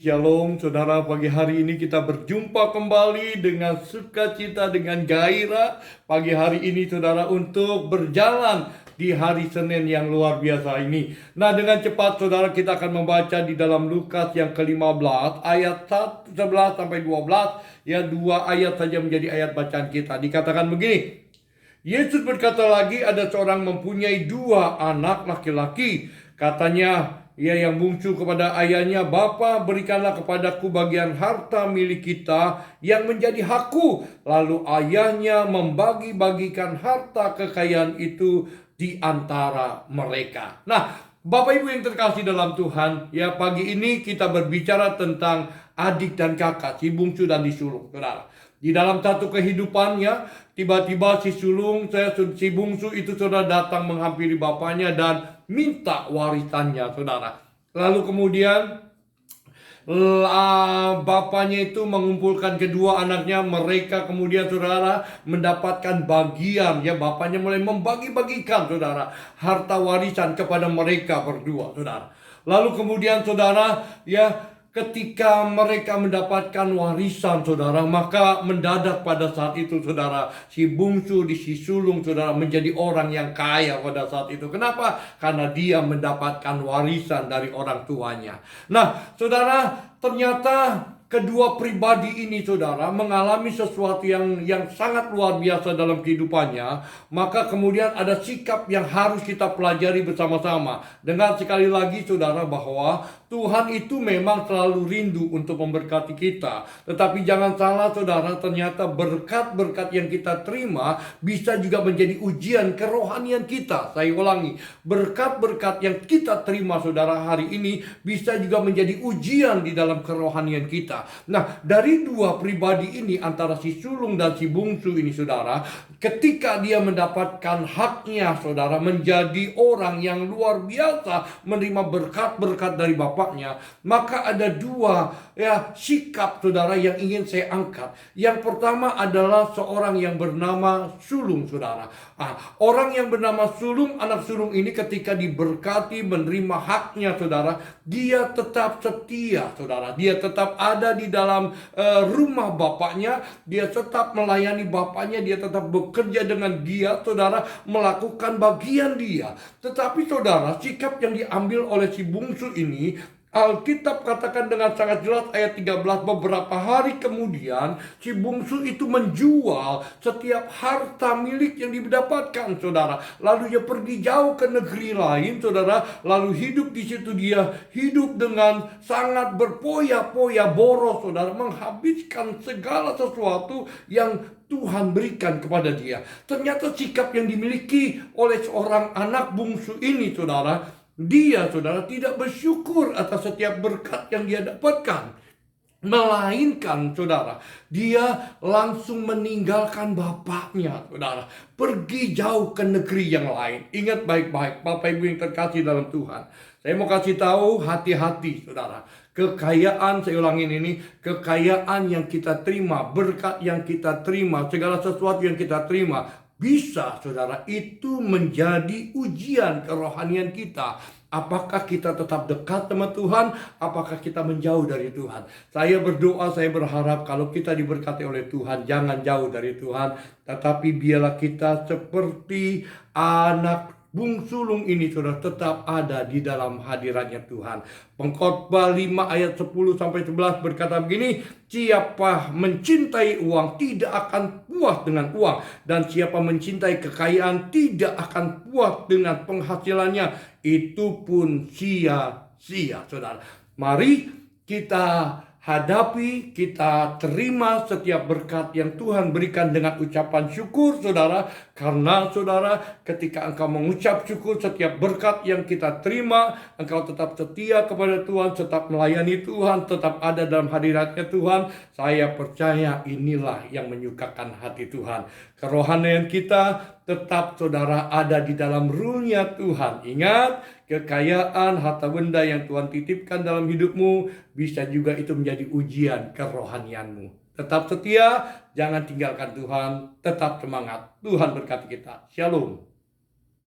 Shalom saudara, pagi hari ini kita berjumpa kembali dengan sukacita, dengan gairah pagi hari ini saudara untuk berjalan di hari Senin yang luar biasa ini. Nah, dengan cepat saudara kita akan membaca di dalam Lukas yang ke-15 ayat 11 sampai 12. Ya, 2 ayat saja menjadi ayat bacaan kita. Dikatakan begini. Yesus berkata lagi, ada seorang mempunyai 2 anak laki-laki. Katanya, ia yang bungsu kepada ayahnya, "Bapa, berikanlah kepadaku bagian harta milik kita yang menjadi hakku." Lalu ayahnya membagi-bagikan harta kekayaan itu di antara mereka. Nah, Bapak Ibu yang terkasih dalam Tuhan, ya pagi ini kita berbicara tentang adik dan kakak, si bungsu dan si sulung, saudara. Di dalam satu kehidupannya, tiba-tiba si bungsu itu sudah datang menghampiri bapaknya dan minta warisannya, saudara. Lalu kemudian bapaknya itu mengumpulkan kedua anaknya, mereka kemudian saudara mendapatkan bagian, ya bapaknya mulai membagi-bagikan saudara harta warisan kepada mereka berdua, saudara. Lalu kemudian saudara, ya ketika mereka mendapatkan warisan saudara, maka mendadak pada saat itu saudara, si bungsu di si sulung saudara menjadi orang yang kaya pada saat itu. Kenapa? Karena dia mendapatkan warisan dari orang tuanya. Nah saudara, ternyata kedua pribadi ini saudara mengalami sesuatu yang sangat luar biasa dalam kehidupannya. Maka kemudian ada sikap yang harus kita pelajari bersama-sama. Dengan sekali lagi saudara bahwa Tuhan itu memang selalu rindu untuk memberkati kita. Tetapi jangan salah saudara, ternyata berkat-berkat yang kita terima bisa juga menjadi ujian kerohanian kita. Saya ulangi, berkat-berkat yang kita terima saudara hari ini bisa juga menjadi ujian di dalam kerohanian kita. Nah, dari dua pribadi ini antara si sulung dan si bungsu ini saudara, ketika dia mendapatkan haknya saudara menjadi orang yang luar biasa menerima berkat-berkat dari bapaknya, maka ada dua sikap saudara yang ingin saya angkat. Yang pertama adalah seorang yang bernama sulung saudara. Orang yang bernama sulung, anak sulung ini ketika diberkati menerima haknya saudara, dia tetap setia saudara. Dia tetap ada di dalam rumah bapaknya, dia tetap melayani bapaknya, dia tetap bekerja dengan dia saudara, melakukan bagian dia. Tetapi saudara, sikap yang diambil oleh si bungsu ini, Alkitab katakan dengan sangat jelas ayat 13, beberapa hari kemudian si bungsu itu menjual setiap harta milik yang didapatkan saudara. Lalu dia pergi jauh ke negeri lain saudara, lalu hidup di situ. Dia hidup dengan sangat berpoya-poya, boros saudara, menghabiskan segala sesuatu yang Tuhan berikan kepada dia. Ternyata sikap yang dimiliki oleh seorang anak bungsu ini saudara, dia saudara tidak bersyukur atas setiap berkat yang dia dapatkan. Melainkan saudara, dia langsung meninggalkan bapaknya saudara, pergi jauh ke negeri yang lain. Ingat baik-baik Bapak Ibu yang terkasih dalam Tuhan, saya mau kasih tahu, hati-hati saudara. Kekayaan, saya ulangin ini, kekayaan yang kita terima, berkat yang kita terima, segala sesuatu yang kita terima, bisa saudara itu menjadi ujian kerohanian kita. Apakah kita tetap dekat sama Tuhan? Apakah kita menjauh dari Tuhan? Saya berdoa, saya berharap kalau kita diberkati oleh Tuhan, jangan jauh dari Tuhan. Tetapi biarlah kita seperti anak bungsulung ini saudara, tetap ada di dalam hadiratnya Tuhan. Pengkhotbah 5 ayat 10-11 berkata begini, siapa mencintai uang tidak akan puas dengan uang, dan siapa mencintai kekayaan tidak akan puas dengan penghasilannya. Itu pun sia-sia saudara. Mari kita hadapi, kita terima setiap berkat yang Tuhan berikan dengan ucapan syukur saudara. Karena saudara, ketika engkau mengucap syukur setiap berkat yang kita terima, engkau tetap setia kepada Tuhan, tetap melayani Tuhan, tetap ada dalam hadiratnya Tuhan. Saya percaya inilah yang menyukakan hati Tuhan. Kerohanian kita tetap saudara ada di dalam rule-nya Tuhan. Ingat, kekayaan, harta benda yang Tuhan titipkan dalam hidupmu bisa juga itu menjadi ujian kerohanianmu. Tetap setia, jangan tinggalkan Tuhan, tetap semangat. Tuhan berkati kita. Shalom.